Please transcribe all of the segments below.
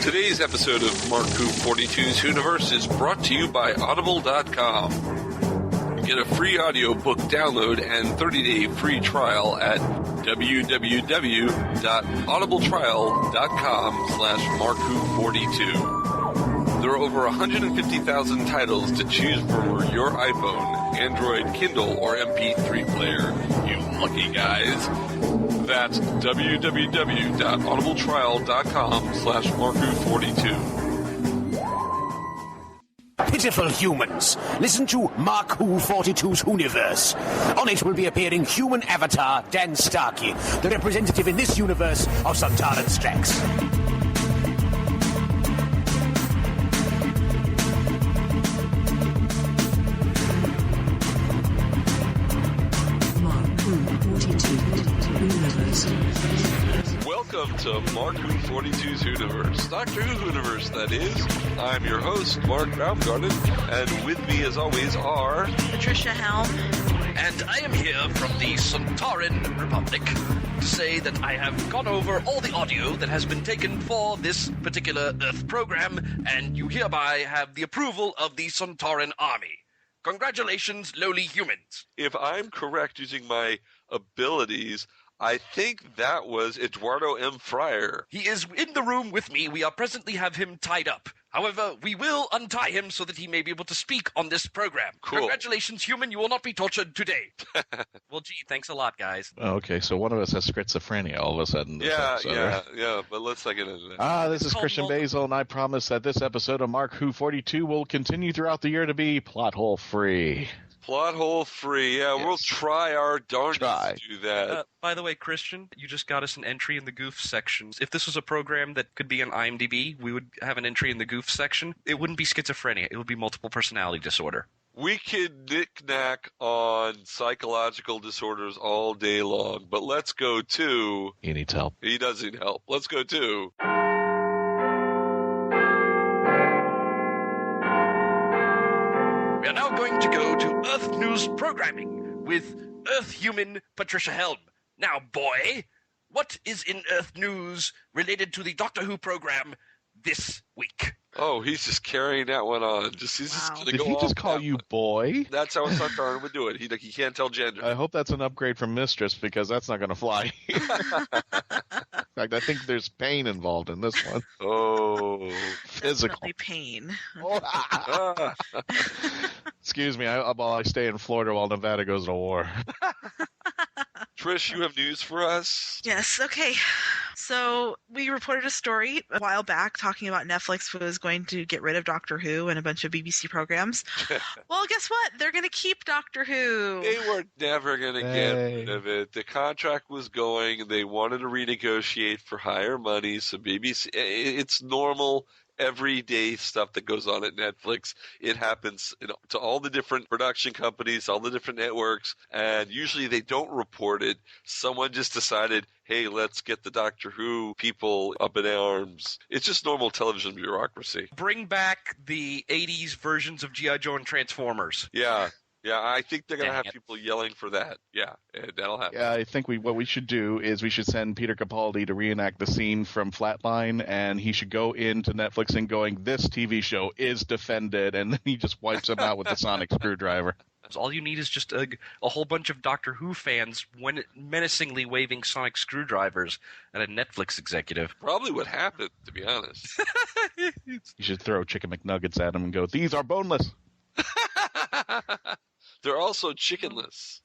Today's episode of Mark Who 42's Whoniverse is brought to you by Audible.com. Get a free audiobook download and 30-day free trial at www.audibletrial.com/MarkWho42. There are over 150,000 titles to choose for your iPhone, Android, Kindle, or MP3 player. You lucky guys. That's www.audibletrial.com/MarkWho42. Pitiful humans, listen to Mark Who 42's Whoniverse. On it will be appearing human avatar Dan-Starkey, the representative in this universe of Sontaran Strax. Mark Who 42 Whoniverse. Welcome to Mark Who 42's Whoniverse, Doctor Who Whoniverse, that is. I'm your host, Mark-Baumgarten, and with me, as always, are... Trish-helm. And I am here from the Sontaran Republic to say that I have gone over all the audio that has been taken for this particular Earth program, and you hereby have the approval of the Sontaran Army. Congratulations, lowly humans. If I'm correct using my abilities, I think that was Eduardo-m-Freyre. He is in the room with me. We are presently have him tied up. However, we will untie him so that he may be able to speak on this program. Cool. Congratulations, human. You will not be tortured today. Well, gee, thanks a lot, guys. Okay, so one of us has schizophrenia all of a sudden. Yeah, but let's not get into that. This is Christian-basel, and I promise that this episode of Mark Who 42 will continue throughout the year to be plot hole free. Plot hole free. Yeah, Yes. We'll try our darndest to do that. By the way, Christian, you just got us an entry in the goof section. If this was a program that could be on IMDb, we would have an entry in the goof section. It wouldn't be schizophrenia. It would be multiple personality disorder. We could knick-knack on psychological disorders all day long, but let's go to... He needs help. He does need help. Let's go to... We are now going to go to Earth News Programming with Earth Human Patricia Helm. Now, boy, what is in Earth News related to the Doctor Who program this week? Oh, he's just carrying that one on. He's just going to Did go he off just call that you one. boy? That's how a Sontaran would do it. He can't tell gender. I hope that's an upgrade from mistress, because that's not going to fly. In fact, I think there's pain involved in this one. Oh. Physical. Definitely pain. Excuse me, I stay in Florida while Nevada goes to war. Trish, you have news for us? Yes, okay. So we reported a story a while back talking about Netflix was going to get rid of Doctor Who and a bunch of BBC programs. Well, guess what? They're going to keep Doctor Who. They were never going to get rid of it. The contract was going. They wanted to renegotiate for higher money. So BBC, it's normal, everyday stuff that goes on at Netflix. It happens to all the different production companies, all the different networks, and usually they don't report it. Someone just decided, hey, let's get the Doctor Who people up in arms. It's just normal television bureaucracy. Bring back the 80s versions of G.I. Joe and Transformers. Yeah, I think they're going to Dang have it. people yelling for that. Yeah, that'll happen. Yeah, I think what we should do is we should send Peter Capaldi to reenact the scene from Flatline, and he should go into Netflix and going, this TV show is defended, and then he just wipes him out with the sonic screwdriver. All you need is just a whole bunch of Doctor Who fans menacingly waving sonic screwdrivers at a Netflix executive. Probably what happened, to be honest. You should throw chicken McNuggets at him and go, these are boneless. They're also chickenless.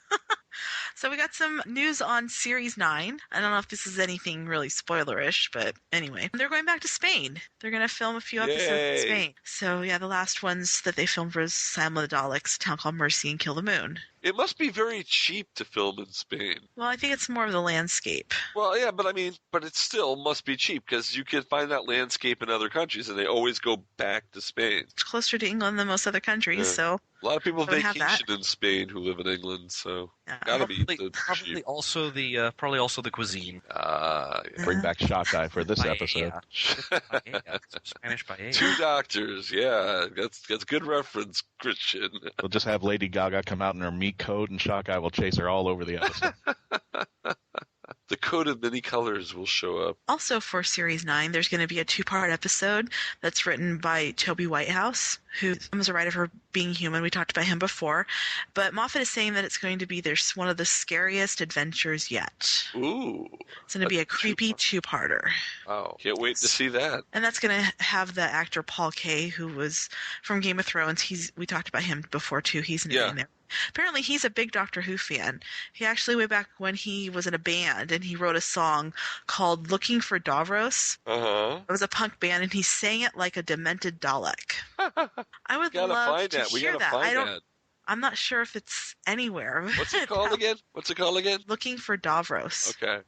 So we got some news on Series 9. I don't know if this is anything really spoilerish, but anyway. They're going back to Spain. They're going to film a few episodes in Spain. So yeah, the last ones that they filmed was Simon of the Daleks, Town Called Mercy, and Kill the Moon. It must be very cheap to film in Spain. Well, I think it's more of the landscape. Well, yeah, but it still must be cheap because you can find that landscape in other countries, and they always go back to Spain. It's closer to England than most other countries, so... A lot of people So we have vacation in Spain who live in England, so Yeah. gotta be Probably cheap. also the cuisine. Bring back Shock Eye for this episode. Spanish paella. Two doctors, yeah, that's good reference, Christian. We'll just have Lady Gaga come out in her meat coat, and Shock Eye will chase her all over the episode. The coat of many colors will show up. Also for Series 9, there's going to be a 2-part episode that's written by Toby Whitehouse, who was a writer for Being Human. We talked about him before. But Moffat is saying that it's going to be one of the scariest adventures yet. Ooh. It's going to be a creepy 2-parter. Wow. Can't wait to see that. And that's going to have the actor Paul Kaye, who was from Game of Thrones. We talked about him before, too. He's in there. Apparently, he's a big Doctor Who fan. He actually, way back when he was in a band, and he wrote a song called Looking for Davros. Uh-huh. It was a punk band, and he sang it like a demented Dalek. I would love to hear that. I'm not sure if it's anywhere. What's it called again? Looking for Davros. Okay.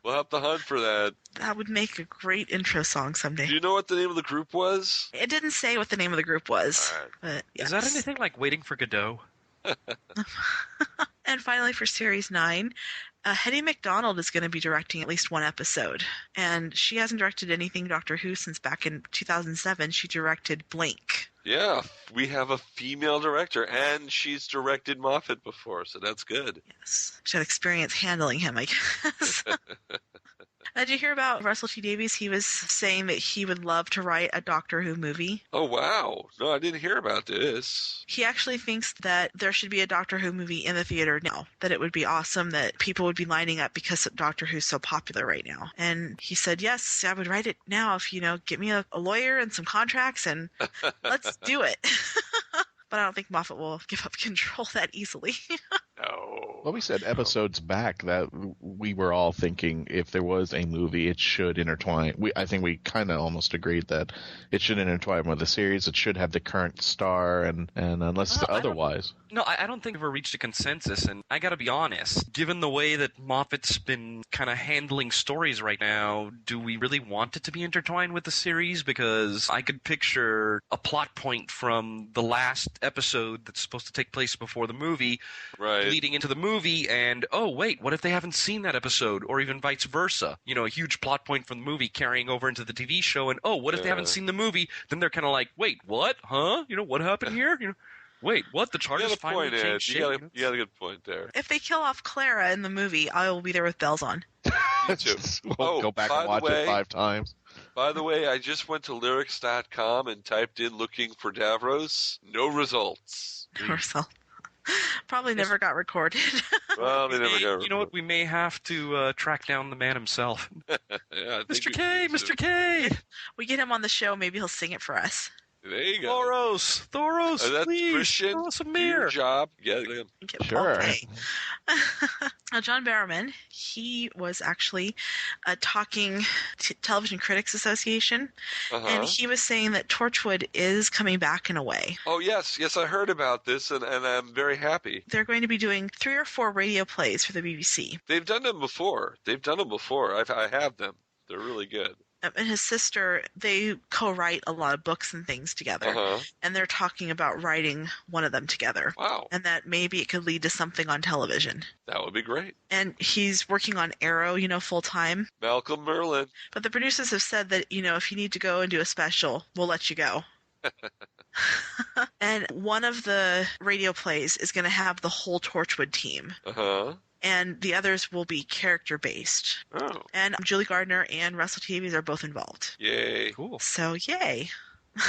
We'll have to hunt for that. That would make a great intro song someday. Do you know what the name of the group was? It didn't say what the name of the group was. All right. But yes. Is that anything like Waiting for Godot? And finally, for Series 9, Hetty MacDonald is going to be directing at least one episode. And she hasn't directed anything Doctor Who since back in 2007. She directed Blink. Yeah, we have a female director, and she's directed Moffat before, so that's good. Yes. She had experience handling him, I guess. Did you hear about Russell T Davies? He was saying that he would love to write a Doctor Who movie. Oh, wow. No, I didn't hear about this. He actually thinks that there should be a Doctor Who movie in the theater now, that it would be awesome, that people would be lining up because Doctor Who's so popular right now. And he said, yes, I would write it now if, get me a lawyer and some contracts, and let's do it. But I don't think Moffat will give up control that easily. No. Well, we said episodes back that we were all thinking if there was a movie, it should intertwine. I think we kind of almost agreed that it should intertwine with the series. It should have the current star, and unless otherwise. No, I don't think we've ever reached a consensus, and I gotta be honest, given the way that Moffat's been kind of handling stories right now, do we really want it to be intertwined with the series? Because I could picture a plot point from the last episode that's supposed to take place before the movie, leading into the movie, and, oh, wait, what if they haven't seen that episode, or even vice versa? A huge plot point from the movie carrying over into the TV show, and, oh, what if they haven't seen the movie? Then they're kind of like, wait, what? Huh? What happened here? Wait, what? The TARDIS finally changed shape? You got a good point there. If they kill off Clara in the movie, I will be there with bells on. Me too. We'll go back and watch it 5 times. By the way, I just went to lyrics.com and typed in looking for Davros. No results. No results. Probably never got recorded. Well, they never got recorded. You know what? We may have to track down the man himself. Yeah, Mr. K! Mr. K! We get him on the show. Maybe he'll sing it for us. There you go. Thoros, that's please, Christian. throw us a Do mirror. your job. Get him. Sure. Now, John Barrowman, he was actually a talking Television Critics Association, and he was saying that Torchwood is coming back in a way. Oh, yes, I heard about this, and I'm very happy. They're going to be doing 3 or 4 radio plays for the BBC. They've done them before. I have them. They're really good. And his sister, they co-write a lot of books and things together. And they're talking about writing one of them together. Wow. And that maybe it could lead to something on television. That would be great. And he's working on Arrow, full time. Malcolm Merlin. But the producers have said that, if you need to go and do a special, we'll let you go. And one of the radio plays is going to have the whole Torchwood team. And the others will be character-based. Oh. And Julie Gardner and Russell T Davies are both involved. Yay. Cool. So, yay.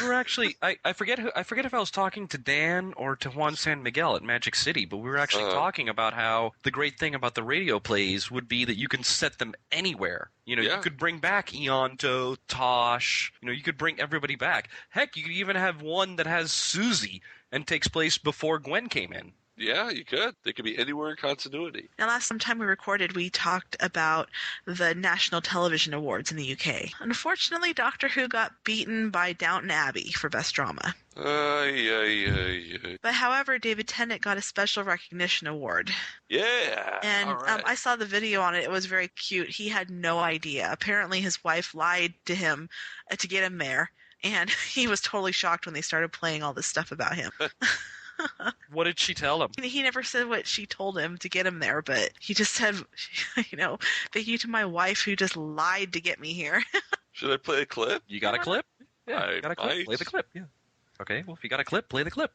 We were actually, I forget if I was talking to Dan or to Juan San Miguel at Magic City, but we were actually talking about how the great thing about the radio plays would be that you can set them anywhere. You could bring back Eonto, Tosh, you could bring everybody back. Heck, you could even have one that has Susie and takes place before Gwen came in. Yeah, you could. They could be anywhere in continuity. Now, last time we recorded, we talked about the National Television Awards in the UK. Unfortunately, Doctor Who got beaten by Downton Abbey for Best Drama. But however, David Tennant got a Special Recognition Award. Yeah. And right. I saw the video on it. It was very cute. He had no idea. Apparently, his wife lied to him to get him there. And he was totally shocked when they started playing all this stuff about him. What did she tell him? He never said what she told him to get him there, but he just said, thank you to my wife who just lied to get me here. Should I play a clip? You got a clip? Yeah, I you got a clip. might. Play the clip. Yeah. Okay, well, if you got a clip, play the clip.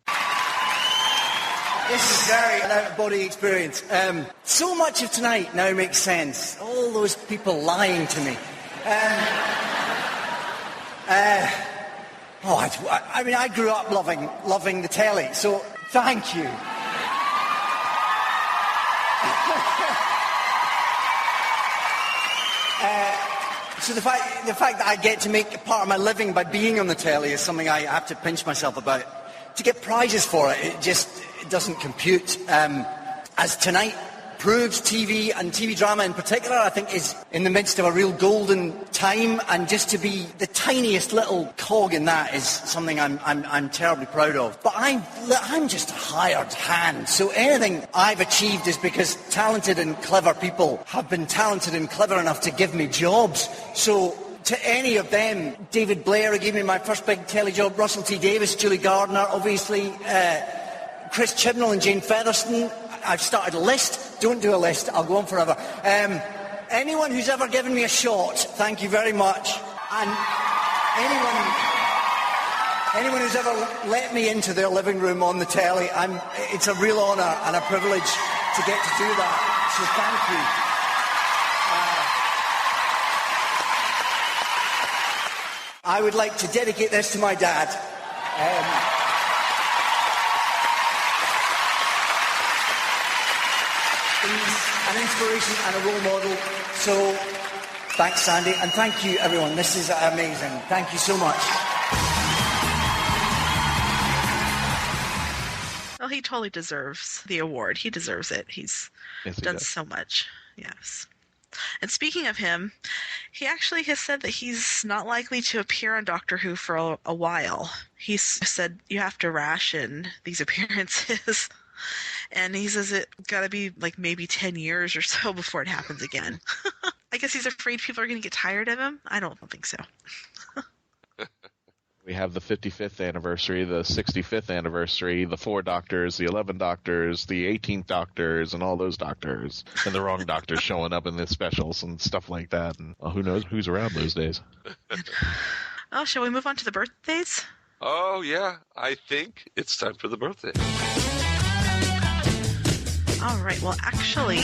This is very an out-of-body experience. So much of tonight now makes sense. All those people lying to me. I grew up loving the telly, so thank you. So the fact that I get to make part of my living by being on the telly is something I have to pinch myself about. To get prizes for it, it doesn't compute. As tonight proves, TV and TV drama in particular, I think, is in the midst of a real golden time, and just to be the tiniest little cog in that is something I'm terribly proud of. But I'm just a hired hand, so anything I've achieved is because talented and clever people have been talented and clever enough to give me jobs. So to any of them, David Blair, who gave me my first big telly job, Russell T Davies, Julie Gardner, obviously, Chris Chibnall and Jane Featherstone. I've started a list. Don't do a list. I'll go on forever. Anyone who's ever given me a shot, thank you very much. And anyone who's ever let me into their living room on the telly, it's a real honour and a privilege to get to do that. So thank you. I would like to dedicate this to my dad. He's an inspiration and a role model. So thanks, Sandy, and thank you, everyone. This is amazing. Thank you so much. Well, he totally deserves the award. He deserves it. He's done so much. Yes. And speaking of him, he actually has said that he's not likely to appear on Doctor Who for a while. He's said you have to ration these appearances. And he says it got to be like maybe 10 years or so before it happens again. I guess he's afraid people are going to get tired of him. I don't think so. We have the 55th anniversary, the 65th anniversary, the 4 Doctors, the 11 Doctors, the 18th Doctors, and all those Doctors. And the wrong Doctors showing up in the specials and stuff like that. And who knows who's around those days. Oh, shall we move on to the birthdays? Oh, yeah. I think it's time for the birthday. All right. Well, actually,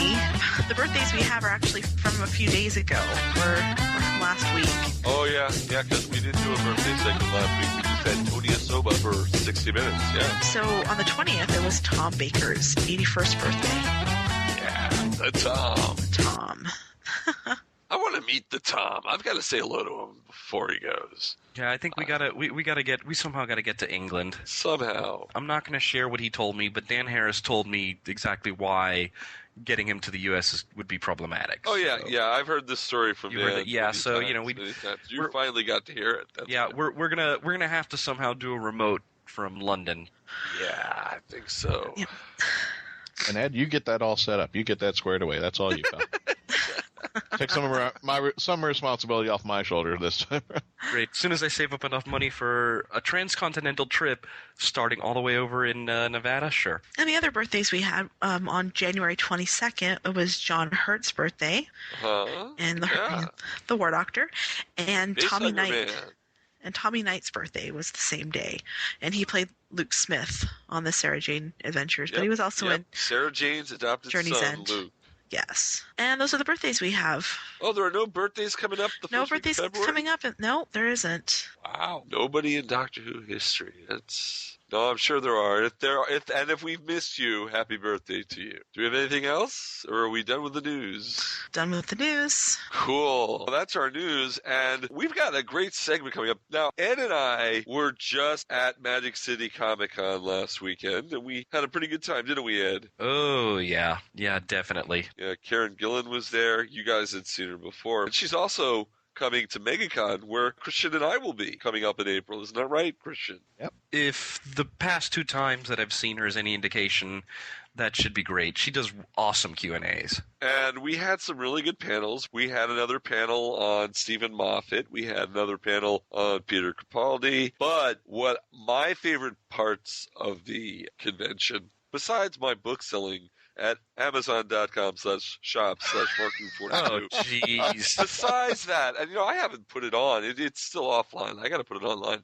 the birthdays we have are actually from a few days ago. Or from last week. Oh, yeah. Yeah, because we didn't do a birthday segment last week. We just had Tony Asoba for 60 minutes. Yeah. So on the 20th, it was Tom Baker's 81st birthday. Yeah, the Tom. Tom. I want to meet the Tom. I've got to say hello to him before he goes. Yeah, I think we somehow gotta get to England. Somehow. I'm not gonna share what he told me, but Dan Harris told me exactly why getting him to the U.S. would be problematic. Oh yeah, yeah, I've heard this story from Dan. Yeah, so times, you finally got to hear it. That's we're gonna have to somehow do a remote from London. Yeah, I think so. Yeah. And Ed, you get that all set up. You get that squared away. That's all you got. Take some responsibility off my shoulder this time. Great. As soon as I save up enough money for a transcontinental trip starting all the way over in Nevada, sure. And the other birthdays we had on January 22nd, it was John Hurt's birthday. And the War Doctor. And Tommy Knight. And Tommy Knight's birthday was the same day. And he played Luke Smith on the Sarah Jane Adventures. But he was also in Sarah Jane's adopted Journey's son, End. Luke. Yes. And those are the birthdays we have. Oh, there are no birthdays coming up the No first week birthdays of February? coming up. No, there isn't. Wow. Nobody in Doctor Who history. No, I'm sure there are. If we've missed you, happy birthday to you. Do we have anything else, or are we done with the news? Done with the news. Cool. Well, that's our news, and we've got a great segment coming up. Now, Ed and I were just at Magic City Comic-Con last weekend, and we had a pretty good time, didn't we, Ed? Oh, yeah. Yeah, definitely. Yeah, Karen-Gillan was there. You guys had seen her before. And she's also coming to MegaCon, where Christian and I will be coming up in April. Isn't that right, Christian? Yep. If the past 2 times that I've seen her is any indication, that should be great. She does awesome Q&As. And we had some really good panels. We had another panel on Stephen Moffat. We had another panel on Peter Capaldi. But what my favorite parts of the convention, besides my book selling at Amazon.com/shop/Mark-42. Oh, jeez. Besides that, and I haven't put it on. It's still offline. I got to put it online.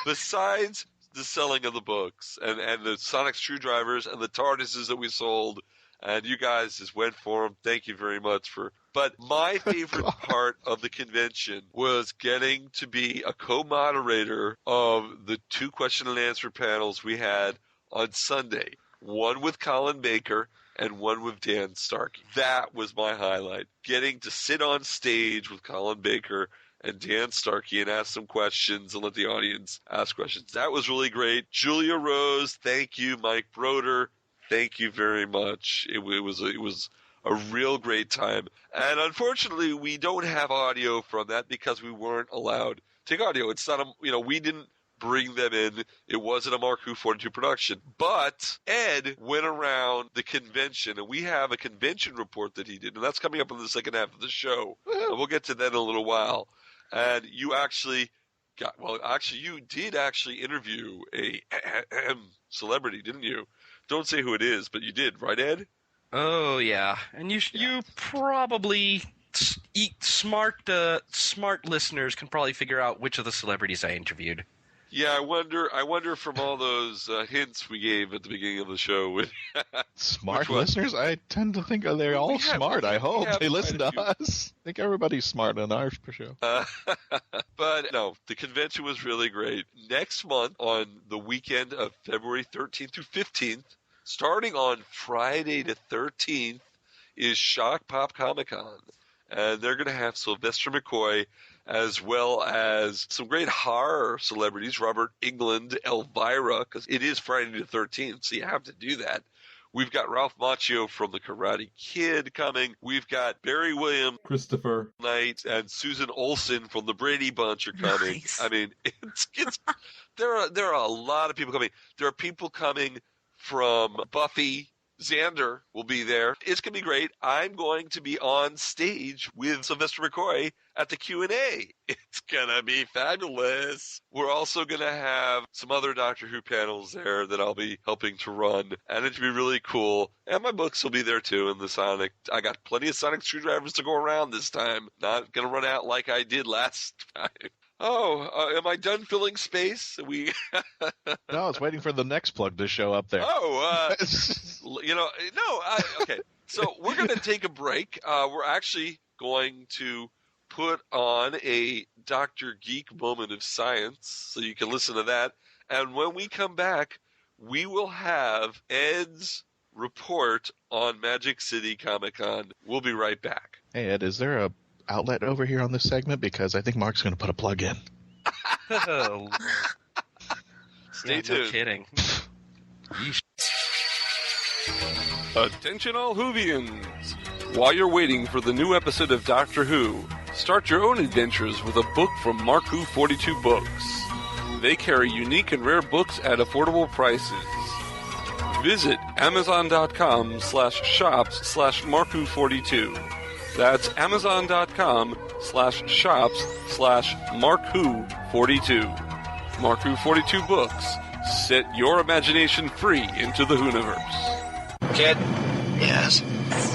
Besides the selling of the books and the sonic screwdrivers and the TARDISes that we sold. And you guys just went for them. Thank you very much But my favorite part of the convention was getting to be a co-moderator of the 2 question and answer panels we had on Sunday. One with Colin-Baker and one with Dan-Starkey. That was my highlight. Getting to sit on stage with Colin-Baker and Dan-Starkey and ask some questions and let the audience ask questions. That was really great. Julia Rose, thank you. Mike Broder, thank you very much. It was a real great time. And unfortunately, we don't have audio from that because we weren't allowed to take audio. It's not we didn't bring them in. It wasn't a Mark Who 42 production. But Ed went around the convention, and we have a convention report that he did, and that's coming up in the second half of the show. And we'll get to that in a little while. And you actually you did actually interview a celebrity, didn't you? Don't say who it is, but you did, right, Ed? Oh, yeah. And you probably smart listeners can probably figure out which of the celebrities I interviewed. Yeah, I wonder from all those hints we gave at the beginning of the show. Smart listeners? I tend to think they're all smart. I hope they listen to us. I think everybody's smart on our show. But no, the convention was really great. Next month, on the weekend of February 13th through 15th, starting on Friday the 13th, is Shock Pop Comic-Con. And they're going to have Sylvester McCoy, as well as some great horror celebrities, Robert Englund, Elvira, because it is Friday the 13th, so you have to do that. We've got Ralph Macchio from The Karate Kid coming. We've got Barry Williams, Christopher Knight, and Susan Olsen from The Brady Bunch are coming. Nice. I mean, there are a lot of people coming. There are people coming from Buffy. Xander will be there. It's going to be great. I'm going to be on stage with Sylvester McCoy at the Q&A. It's going to be fabulous. We're also going to have some other Doctor Who panels there that I'll be helping to run, and it'll be really cool. And my books will be there too in the Sonic. I got plenty of Sonic screwdrivers to go around this time. Not going to run out like I did last time. Oh, am I done filling space? No, I was waiting for the next plug to show up there. Okay. So we're going to take a break. We're actually going to put on a Dr. Geek moment of science, so you can listen to that. And when we come back, we will have Ed's report on Magic City Comic-Con. We'll be right back. Hey, Ed, is there a outlet over here on this segment? Because I think Mark's going to put a plug in. Oh, Stay tuned. No kidding. Attention all WHOvians! While you're waiting for the new episode of Doctor Who, start your own adventures with a book from Mark Who 42 Books. They carry unique and rare books at affordable prices. Visit amazon.com/shops/markwho42. That's amazon.com/shops/markwho42. Mark Who 42 Books. Set your imagination free into the Whoniverse. Kid? Yes?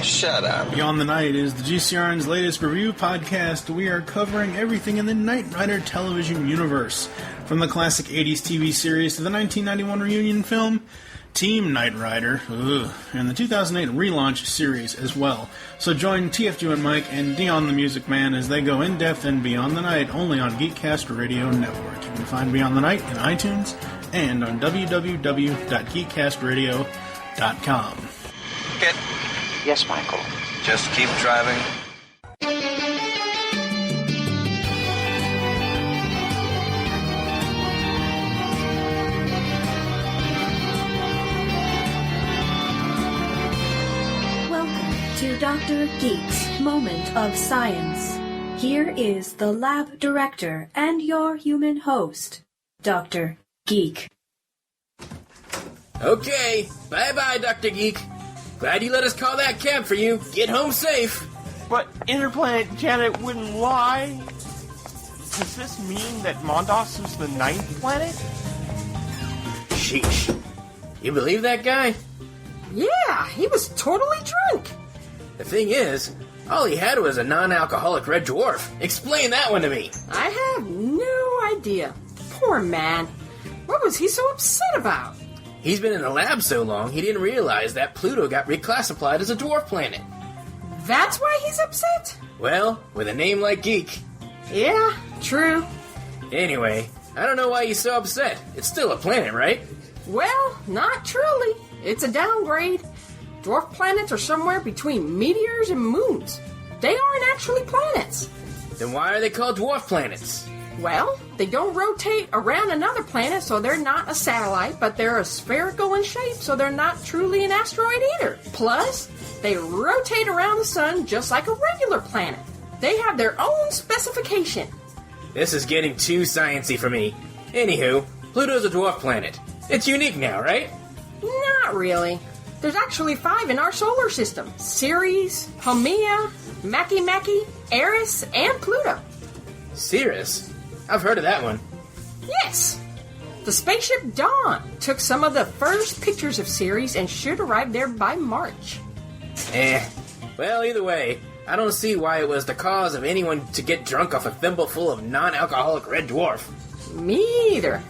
Shut up. Beyond the Night is the GCRN's latest review podcast. We are covering everything in the Knight Rider television universe, from the classic 80s TV series to the 1991 reunion film, Team Knight Rider, and the 2008 relaunch series as well. So join TFG and Mike and Dion the Music Man as they go in-depth and Beyond the Night, only on Geekcast Radio Network. You can find Beyond the Night in iTunes and on www.geekcastradio.com. Kid? Yes, Michael. Just keep driving. To Dr. Geek's Moment of Science. Here is the lab director and your human host, Dr. Geek. Okay, bye-bye, Dr. Geek. Glad you let us call that cab for you. Get home safe. But Interplanet Janet wouldn't lie. Does this mean that Mondos was the 9th planet? Sheesh. You believe that guy? Yeah, he was totally drunk. The thing is, all he had was a non-alcoholic red dwarf. Explain that one to me. I have no idea. Poor man. What was he so upset about? He's been in the lab so long, he didn't realize that Pluto got reclassified as a dwarf planet. That's why he's upset? Well, with a name like Geek. Yeah, true. Anyway, I don't know why he's so upset. It's still a planet, right? Well, not truly. It's a downgrade. Dwarf planets are somewhere between meteors and moons. They aren't actually planets. Then why are they called dwarf planets? Well, they don't rotate around another planet, so they're not a satellite, but they're a spherical in shape, so they're not truly an asteroid either. Plus, they rotate around the sun just like a regular planet. They have their own specification. This is getting too sciencey for me. Anywho, Pluto's a dwarf planet. It's unique now, right? Not really. There's actually 5 in our solar system. Ceres, Haumea, Makemake, Eris, and Pluto. Ceres? I've heard of that one. Yes! The spaceship Dawn took some of the first pictures of Ceres and should arrive there by March. Well, either way, I don't see why it was the cause of anyone to get drunk off a thimble full of non-alcoholic red dwarf. Me either.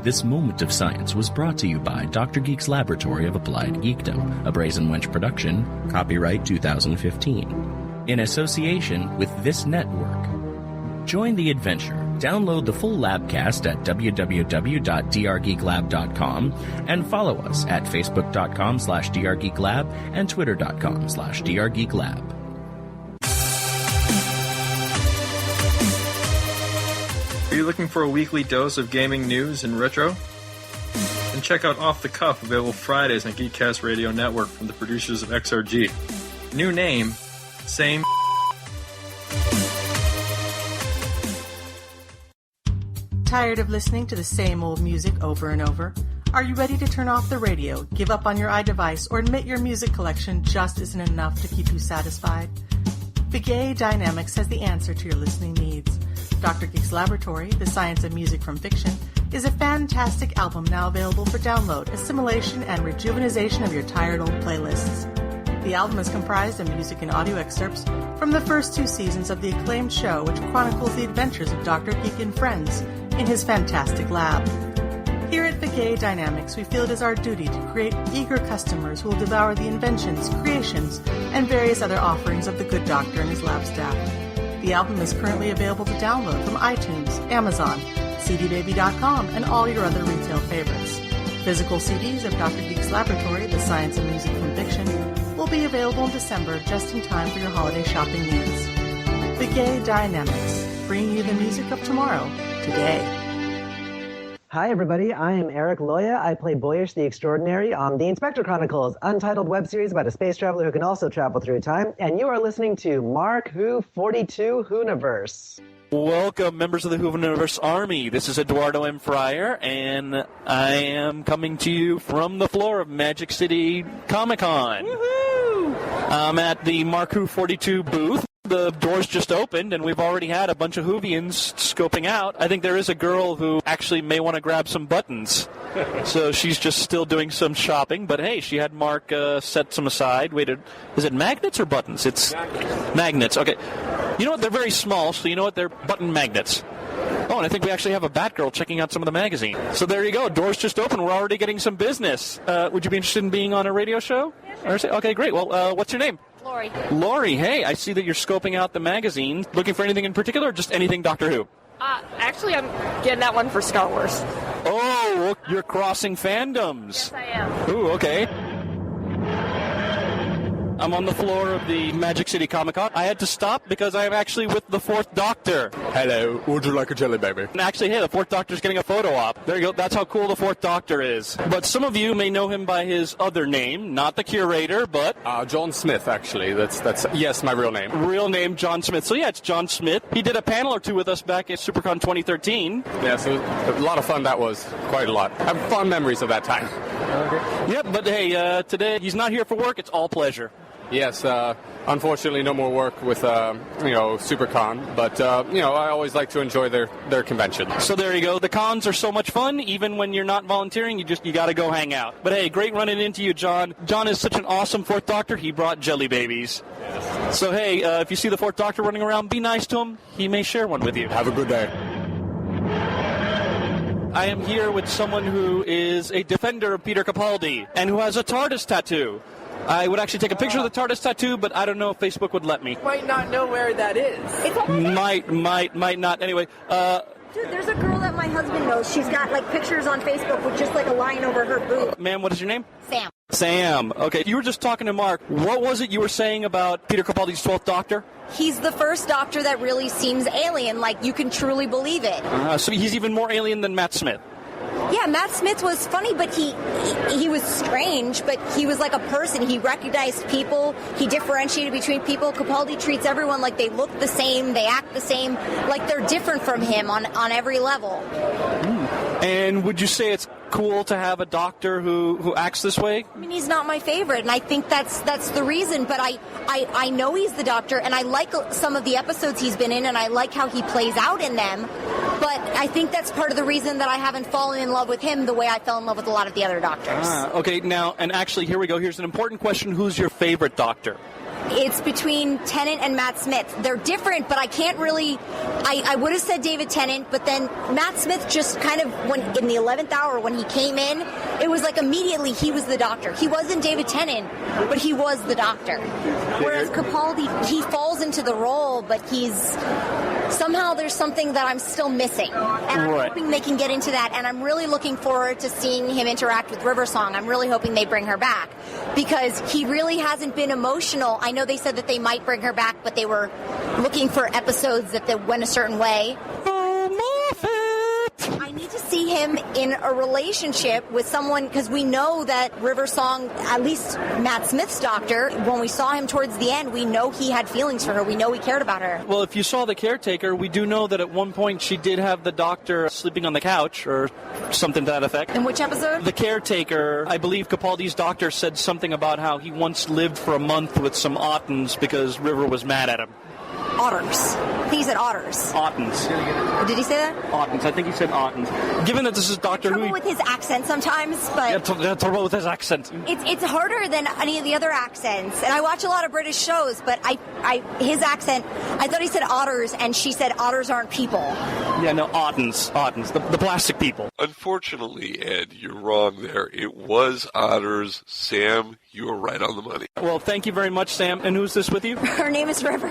This moment of science was brought to you by Dr. Geek's Laboratory of Applied Geekdom, a Brazen Wench production, copyright 2015. In association with this network. Join the adventure. Download the full Labcast at www.drgeeklab.com and follow us at facebook.com/drgeeklab and twitter.com/drgeeklab. Are you looking for a weekly dose of gaming news and retro? Then check out Off the Cuff, available Fridays on Geekcast-Radio-network from the producers of XRG. New name, same. Tired of listening to the same old music over and over? Are you ready to turn off the radio, give up on your iDevice, or admit your music collection just isn't enough to keep you satisfied? Vigay Dynamics has the answer to your listening needs. Dr. Geek's Laboratory, the science of music from fiction, is a fantastic album now available for download, assimilation, and rejuvenization of your tired old playlists. The album is comprised of music and audio excerpts from the first 2 seasons of the acclaimed show, which chronicles the adventures of Dr. Geek and friends in his fantastic lab. Here at Vigay Dynamics, we feel it is our duty to create eager customers who will devour the inventions, creations, and various other offerings of the good doctor and his lab staff. The album is currently available to download from iTunes, Amazon, CDBaby.com, and all your other retail favorites. Physical CDs of Dr. Geek's Laboratory, the science of music from fiction, will be available in December just in time for your holiday shopping needs. Vigay Dynamics, bringing you the music of tomorrow, today. Hi, everybody. I am Eric Loya. I play Boyish the Extraordinary on The Inspector Chronicles, untitled web series about a space traveler who can also travel through time. And you are listening to Mark Who 42 Whoniverse. Welcome, members of the Whovians Army. This is Eduardo-m-Freyre, and I am coming to you from the floor of Magic City Comic-Con. Woohoo! I'm at the Mark Who 42 booth. The doors just opened, and we've already had a bunch of Whovians scoping out. I think there is a girl who actually may want to grab some buttons. So she's just still doing some shopping. But, hey, she had Mark set some aside. Wait, is it magnets or buttons? It's magnets. Okay. You know what? They're very small, so you know what? They're button magnets. Oh, and I think we actually have a Batgirl checking out some of the magazine. So there you go. Doors just open. We're already getting some business. Would you be interested in being on a radio show? Yeah, sure. Okay, great. Well, what's your name? Lori. Lori, hey, I see that you're scoping out the magazine. Looking for anything in particular or just anything Doctor Who? Actually, I'm getting that one for Star Wars. Oh, you're crossing fandoms. Yes, I am. Ooh, okay. I'm on the floor of the Magic City Comic-Con. I had to stop because I am actually with the Fourth Doctor. Hello, would you like a jelly baby? And actually, hey, the Fourth Doctor's getting a photo op. There you go. That's how cool the Fourth Doctor is. But some of you may know him by his other name, not the Curator, but... John Smith, actually. That's yes, my real name. Real name, John Smith. So yeah, it's John Smith. He did a panel or two with us back at SuperCon 2013. Yes, it was a lot of fun, that was. Quite a lot. I have fond memories of that time. Okay. Yep, but hey, today he's not here for work. It's all pleasure. Yes, unfortunately no more work with, SuperCon, but, I always like to enjoy their convention. So there you go. The cons are so much fun, even when you're not volunteering, you got to go hang out. But hey, great running into you, John. John is such an awesome Fourth Doctor, he brought jelly babies. Yes. So hey, if you see the Fourth Doctor running around, be nice to him. He may share one with you. Have a good day. I am here with someone who is a defender of Peter Capaldi and who has a TARDIS tattoo. I would actually take a picture of the TARDIS tattoo, but I don't know if Facebook would let me. Might not know where that is. Might not. Anyway, Dude, there's a girl that my husband knows. She's got, like, pictures on Facebook with just, like, a line over her boob. Ma'am, what is your name? Sam. Sam. Okay, you were just talking to Mark. What was it you were saying about Peter Capaldi's 12th Doctor? He's the first Doctor that really seems alien, like, you can truly believe it. So he's even more alien than Matt Smith. Yeah, Matt Smith was funny, but he was strange, but he was like a person. He recognized people. He differentiated between people. Capaldi treats everyone like they look the same, they act the same, like they're different from him on every level. And would you say it's cool to have a doctor who acts this way? I mean, he's not my favorite, and I think that's the reason, but I know he's the Doctor, and I like some of the episodes he's been in, and I like how he plays out in them, but I think that's part of the reason that I haven't fallen in love with him the way I fell in love with a lot of the other Doctors. Okay, now, and actually, here we go. Here's an important question. Who's your favorite Doctor? It's between Tennant and Matt Smith. They're different, but I can't really... I would have said David Tennant, but then Matt Smith just kind of, when in the 11th hour, when he came in, it was like immediately he was the Doctor. He wasn't David Tennant, but he was the Doctor. Whereas Capaldi, he falls into the role, but he's... Somehow there's something that I'm still missing. And I'm hoping they can get into that, and I'm really looking forward to seeing him interact with River Song. I'm really hoping they bring her back, because he really hasn't been emotional. I know they said that they might bring her back, but they were looking for episodes that went a certain way. I need to see him in a relationship with someone, because we know that River Song, at least Matt Smith's Doctor, when we saw him towards the end, we know he had feelings for her. We know he cared about her. Well, if you saw The Caretaker, we do know that at one point she did have the Doctor sleeping on the couch, or something to that effect. In which episode? The Caretaker. I believe Capaldi's Doctor said something about how he once lived for a month with some Ottens because River was mad at him. Otters. I think he said otters. Ottens. Did he say that? Ottens. I think he said Ottens. Given that this is Doctor Who... Trouble with his accent sometimes, but... Yeah, trouble with his accent. It's harder than any of the other accents. And I watch a lot of British shows, but his accent... I thought he said otters, and she said otters aren't people. Yeah, no, Ottens. Ottens. The plastic people. Unfortunately, Ed, you're wrong there. It was otters. Sam, you were right on the money. Well, thank you very much, Sam. And who's this with you? Her name is River.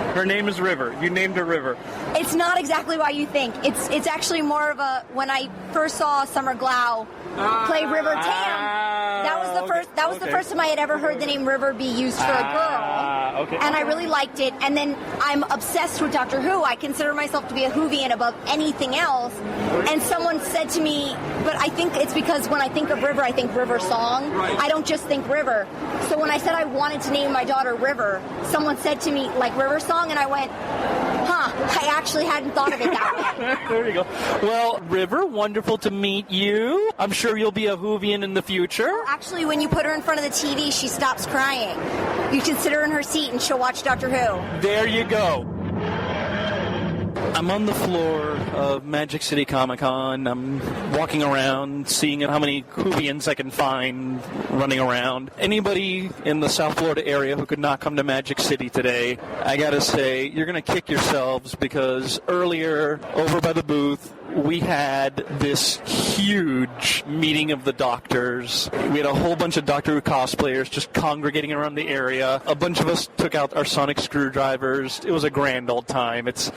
Her name is River. You named her River. It's not exactly what you think. It's actually more of a... When I first saw Summer Glau play River Tam, that was the first time I had ever heard the name River be used for a girl. And I really liked it. And then I'm obsessed with Doctor Who. I consider myself to be a Whovian above anything else. And someone said to me, but I think it's because when I think of River, I think River Song. I don't just think River. So when I said I wanted to name my daughter River, someone said to me, like River Song, and I went, I actually hadn't thought of it that way. There you go. Well, River, wonderful to meet you. I'm sure you'll be a Whovian in the future. Actually, when you put her in front of the TV, she stops crying. You can sit her in her seat and she'll watch Doctor Who. There you go. I'm on the floor of Magic City Comic-Con. I'm walking around, seeing how many Whovians I can find running around. Anybody in the South Florida area who could not come to Magic City today, I gotta say, you're gonna kick yourselves, because earlier, over by the booth, we had this huge meeting of the Doctors. We had a whole bunch of Doctor Who cosplayers just congregating around the area. A bunch of us took out our sonic screwdrivers. It was a grand old time. It's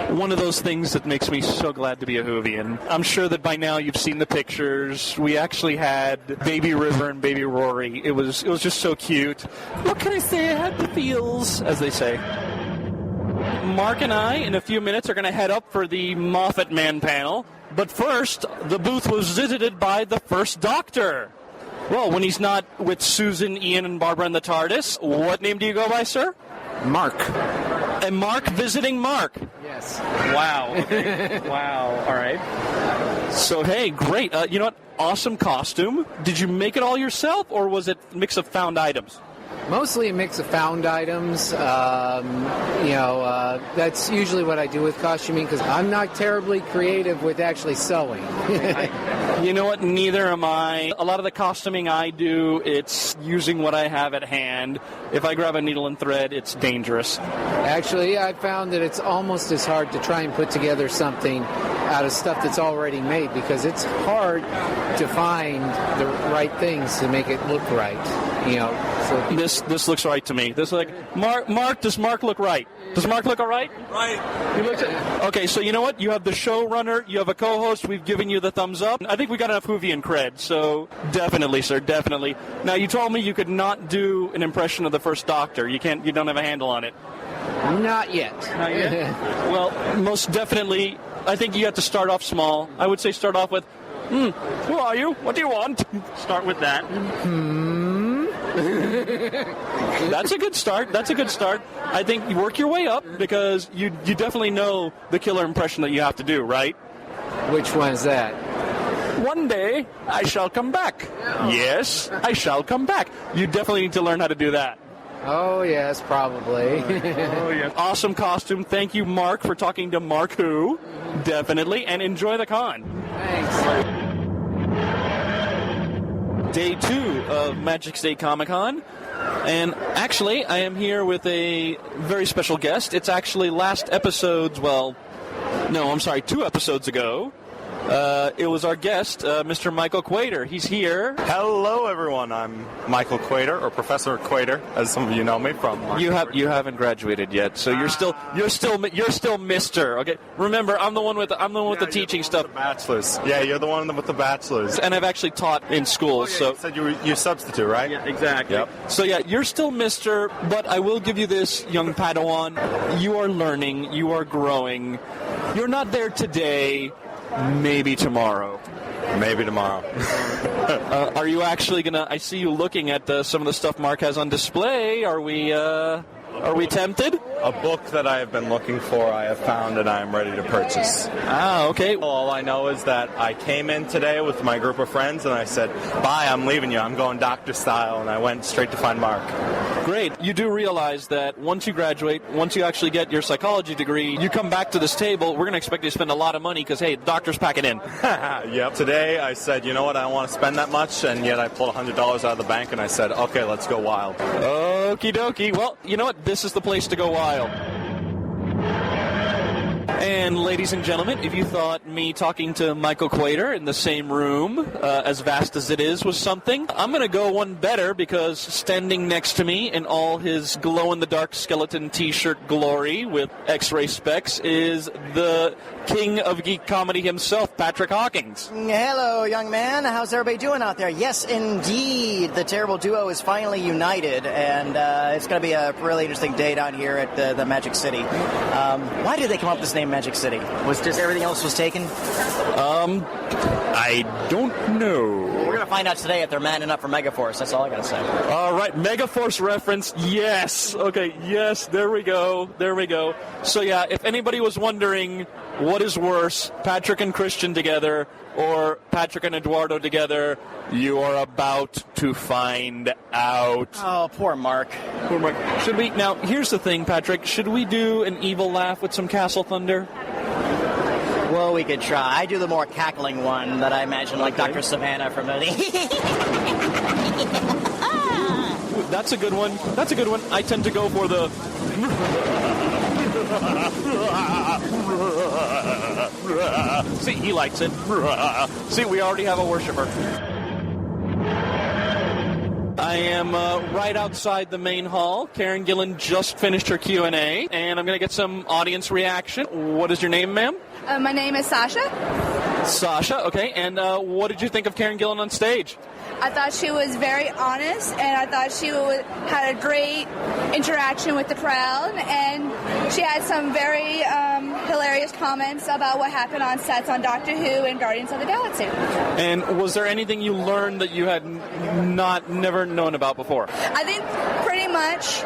one of those things that makes me so glad to be a Whovian. I'm sure that by now you've seen the pictures. We actually had Baby River and Baby Rory. It was just so cute. What can I say? I had the feels, as they say. Mark and I, in a few minutes, are going to head up for the Moffat Man panel. But first, the booth was visited by the first Doctor. Well, when he's not with Susan, Ian, and Barbara in the TARDIS, what name do you go by, sir? Mark. And Mark visiting Mark? Yes. Wow. Okay. Wow. All right. So, hey, great. You know what? Awesome costume. Did you make it all yourself, or was it a mix of found items? Mostly a mix of found items. That's usually what I do with costuming because I'm not terribly creative with actually sewing. You know what? Neither am I. A lot of the costuming I do, it's using what I have at hand. If I grab a needle and thread, it's dangerous. Actually, I found that it's almost as hard to try and put together something out of stuff that's already made because it's hard to find the right things to make it look right. So this looks right to me. This is like Mark. Does Mark look right? Does Mark look all right? Right. He looks. Okay, so you know what? You have the showrunner. You have a co-host. We've given you the thumbs up. I think we got enough WHOvian cred. So definitely, sir, definitely. Now you told me you could not do an impression of the First Doctor. You can't. You don't have a handle on it. Not yet. Not yet. Well, most definitely. I think you have to start off small. I would say start off with, who are you? What do you want? Start with that. That's a good start. I think you work your way up because you definitely know the killer impression that you have to do, right? Which one is that? One day, I shall come back. Yes, I shall come back. You definitely need to learn how to do that. Oh, yes, probably. Oh, yes. Awesome costume. Thank you, Mark, for talking to Mark Who. Definitely. And enjoy the con. Thanks. Day 2 of Magic State Comic-Con. And actually, I am here with a very special guest. It's actually 2 episodes ago. It was our guest, Mr. Michael Quaider. He's here. Hello, everyone. I'm Michael Quaider, or Professor Quaider, as some of you know me from. You haven't graduated yet, so you're still Mister. Okay. Remember, I'm the one with the teaching stuff. The bachelor's. Yeah, you're the one with the bachelor's. And I've actually taught in school. So you said you substitute, right? Yeah, exactly. Yep. So yeah, you're still Mister, but I will give you this, young Padawan. You are learning. You are growing. You're not there today. Maybe tomorrow. Are you actually gonna? I see you looking at some of the stuff Mark has on display. Are we tempted? A book that I have been looking for, I have found, and I am ready to purchase. Ah, okay. All I know is that I came in today with my group of friends, and I said, "Bye, I'm leaving you. I'm going doctor style," and I went straight to find Mark. Great. You do realize that once you graduate, once you actually get your psychology degree, you come back to this table, we're going to expect you to spend a lot of money because, hey, the doctor's packing in. Yep. Today I said, you know what, I don't want to spend that much, and yet I pulled $100 out of the bank, and I said, okay, let's go wild. Okie dokie. Well, you know what? This is the place to go wild. And ladies and gentlemen, if you thought me talking to Michael Quaider in the same room, as vast as it is, was something, I'm going to go one better because standing next to me in all his glow-in-the-dark skeleton t-shirt glory with X-ray specs is the king of geek comedy himself, Patrick Hawkins. Hello, young man. How's everybody doing out there? Yes, indeed. The terrible duo is finally united, and it's going to be a really interesting day down here at the Magic City. Why did they come up with this name Magic City? Was just everything else was taken? I don't know. Well, we're going to find out today if they're manning up for Megaforce. That's all I got to say. All right, Megaforce reference. Yes. Okay, yes, there we go. So, yeah, if anybody was wondering what is worse, Patrick and Christian together or Patrick and Eduardo together, you are about to find out. Oh, poor Mark. Should we, now, here's the thing, Patrick. Should we do an evil laugh with some Castle Thunder? Well, we could try. I do the more cackling one that I imagine, like Dr. Savannah from the... That's a good one. I tend to go for the... See, he likes it. See, we already have a worshiper. I am right outside the main hall. Karen-Gillan just finished her Q&A, and I'm going to get some audience reaction. What is your name, ma'am? My name is Sasha. Sasha, okay. And what did you think of Karen-Gillan on stage? I thought she was very honest, and I thought she had a great interaction with the crowd, and she had some very hilarious comments about what happened on sets on Doctor Who and Guardians of the Galaxy. And was there anything you learned that you had never known about before? I think pretty much much.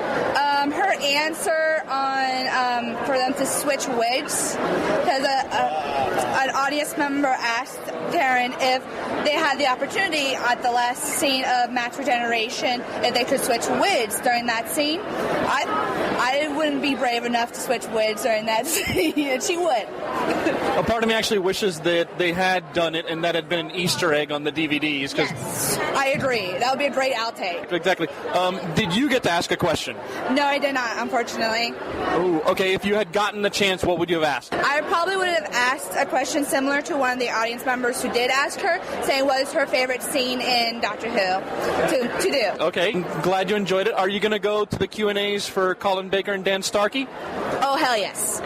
Her answer on for them to switch wigs, because an audience member asked Karen if they had the opportunity at the last scene of Matt's regeneration if they could switch wigs during that scene. I wouldn't be brave enough to switch wigs during that scene, and she would. A part of me actually wishes that they had done it and that had been an Easter egg on the DVDs. Yes, I agree. That would be a great outtake. Exactly. Did you get to ask a question? No, I did not, unfortunately. Oh, okay. If you had gotten the chance, what would you have asked? I probably would have asked a question similar to one of the audience members who did ask her, saying what is her favorite scene in Doctor Who to do. Okay. Glad you enjoyed it. Are you going to go to the Q&As for Colin-Baker and Dan-Starkey? Oh, hell yes.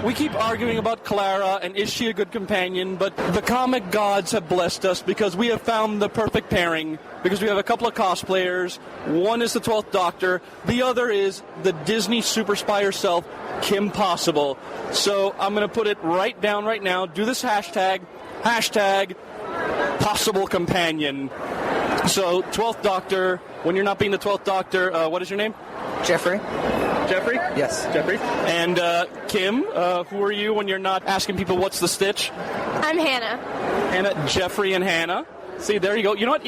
We keep arguing about Clara and is she a good companion, but the comic gods have blessed us because we have found the perfect pairing, because we have a couple of cosplayers. One is the 12th Doctor, the other is the Disney super spy herself, Kim Possible. So I'm going to put it right down right now. Do this hashtag possible companion. So 12th Doctor, when you're not being the 12th Doctor, what is your name? Jeffrey. Jeffrey? Yes. Jeffrey. And Kim, who are you when you're not asking people what's the stitch? I'm Hannah. Hannah, Jeffrey and Hannah. See, there you go. You know what?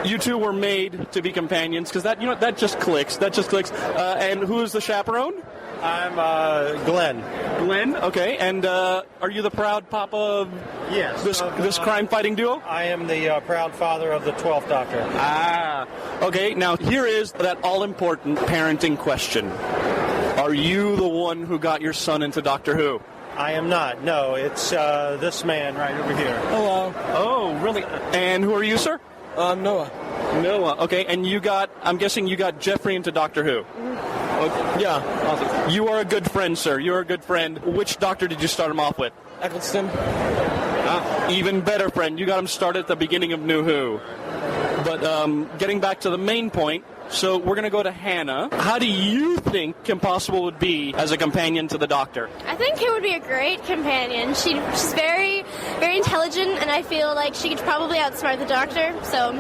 You two were made to be companions because that just clicks. That just clicks. And who is the chaperone? I'm Glenn. Glenn, okay. And are you the proud papa of this crime-fighting duo? I am the proud father of the 12th Doctor. Ah, okay. Now, here is that all-important parenting question. Are you the one who got your son into Doctor Who? I am not. No, it's this man right over here. Hello. Oh, really? And who are you, sir? Noah. Noah, okay. And I'm guessing you got Jeffrey into Doctor Who? Yeah. Awesome. You are a good friend, sir. You're a good friend. Which Doctor did you start him off with? Eccleston. Even better, friend. You got him started at the beginning of New Who. But getting back to the main point, so we're going to go to Hannah. How do you think Kim Possible would be as a companion to the Doctor? I think Kim would be a great companion. She's very, very intelligent, and I feel like she could probably outsmart the Doctor. So.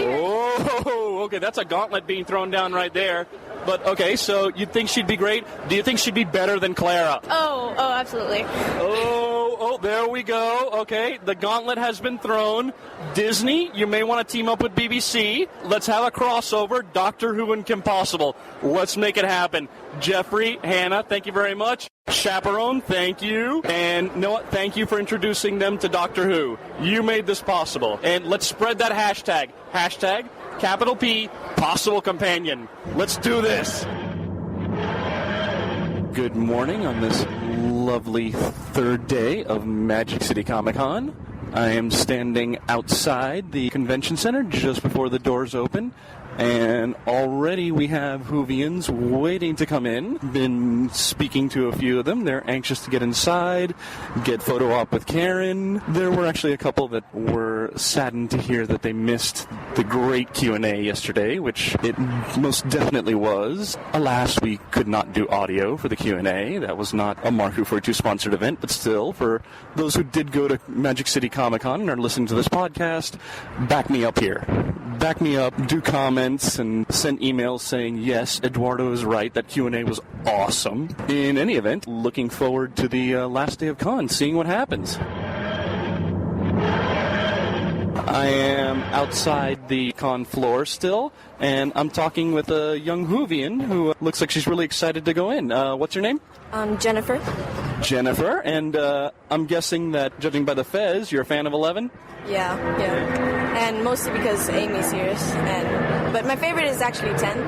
Oh, okay. That's a gauntlet being thrown down right there. But, okay, so you think she'd be great? Do you think she'd be better than Clara? Oh, absolutely. Oh, there we go. Okay, the gauntlet has been thrown. Disney, you may want to team up with BBC. Let's have a crossover, Doctor Who and Kim Possible. Let's make it happen. Jeffrey, Hannah, thank you very much. Chaperone, thank you. And Noah, thank you for introducing them to Doctor Who. You made this possible. And let's spread that hashtag. Hashtag, capital P, possible companion. Let's do this. Good morning on this lovely third day of Magic City Comic-Con. I am standing outside the convention center just before the doors open, and already we have WHOvians waiting to come in. Been speaking to a few of them. They're anxious to get inside, get photo op with Karen. There were actually a couple that were saddened to hear that they missed the great Q&A yesterday, which it most definitely was. Alas, we could not do audio for the Q&A. That was not a Mark Who 42 sponsored event, but still, for those who did go to Magic City Comic-Con and are listening to this podcast, back me up here. Back me up, do comments, and send emails saying, yes, Eduardo is right, that Q&A was awesome. In any event, looking forward to the last day of con, seeing what happens. I am outside the con floor still, and I'm talking with a young WHOvian who looks like she's really excited to go in. What's your name? Jennifer. Jennifer, and I'm guessing that, judging by the fez, you're a fan of 11? Yeah. And mostly because Amy's here. But my favorite is actually 10.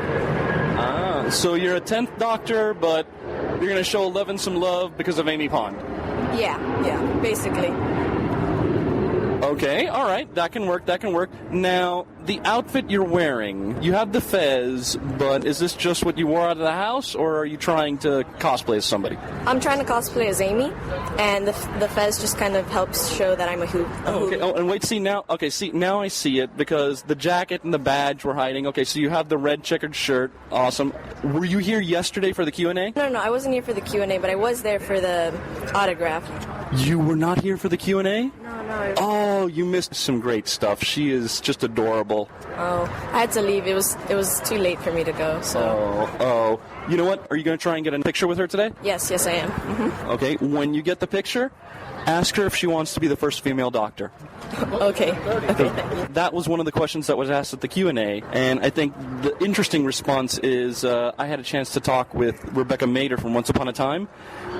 Ah, so you're a 10th Doctor, but you're going to show 11 some love because of Amy Pond. Yeah, basically. Okay, all right, that can work. Now, the outfit you're wearing, you have the fez, but is this just what you wore out of the house, or are you trying to cosplay as somebody? I'm trying to cosplay as Amy, and the fez just kind of helps show that I'm a Who. Okay, and wait, now I see it, because the jacket and the badge were hiding. Okay, so you have the red checkered shirt. Awesome. Were you here yesterday for the Q&A? No, I wasn't here for the Q&A, but I was there for the autograph. You were not here for the Q&A? No. no. Oh, you missed some great stuff. She is just adorable. Oh, I had to leave. It was too late for me to go, so... Oh. You know what? Are you going to try and get a picture with her today? Yes, I am. Mm-hmm. Okay, when you get the picture, ask her if she wants to be the first female doctor. Okay. That was one of the questions that was asked at the Q&A, and I think the interesting response is I had a chance to talk with Rebecca Mader from Once Upon a Time,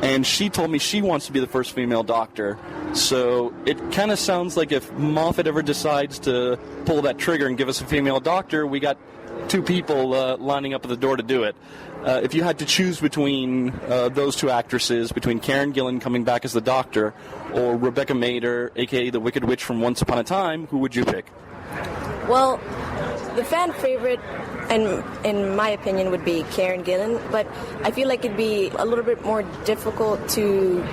and she told me she wants to be the first female doctor. So it kind of sounds like if Moffat ever decides to pull that trigger and give us a female doctor, we got two people lining up at the door to do it. If you had to choose between those two actresses, between Karen-Gillan coming back as the Doctor or Rebecca Mader, a.k.a. the Wicked Witch from Once Upon a Time, who would you pick? Well, the fan favorite, and in my opinion, would be Karen-Gillan, but I feel like it'd be a little bit more difficult to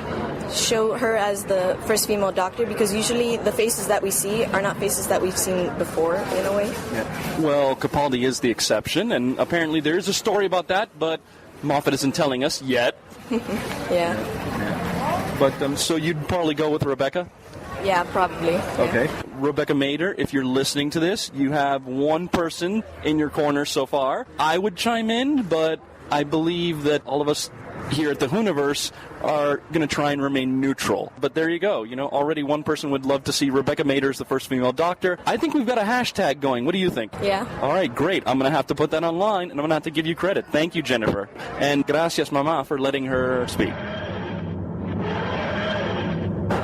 show her as the first female Doctor, because usually the faces that we see are not faces that we've seen before, in a way. Yeah. Well, Capaldi is the exception, and apparently there is a story about that, but Moffat isn't telling us yet. Yeah. But so you'd probably go with Rebecca? Yeah, probably. Okay. Yeah. Rebecca Mader, if you're listening to this, you have one person in your corner so far. I would chime in, but I believe that all of us here at the Whoniverse are going to try and remain neutral. But there you go. You know, already one person would love to see Rebecca Mader as the first female Doctor. I think we've got a hashtag going. What do you think? Yeah. All right, great. I'm going to have to put that online, and I'm going to have to give you credit. Thank you, Jennifer. And gracias, Mama, for letting her speak.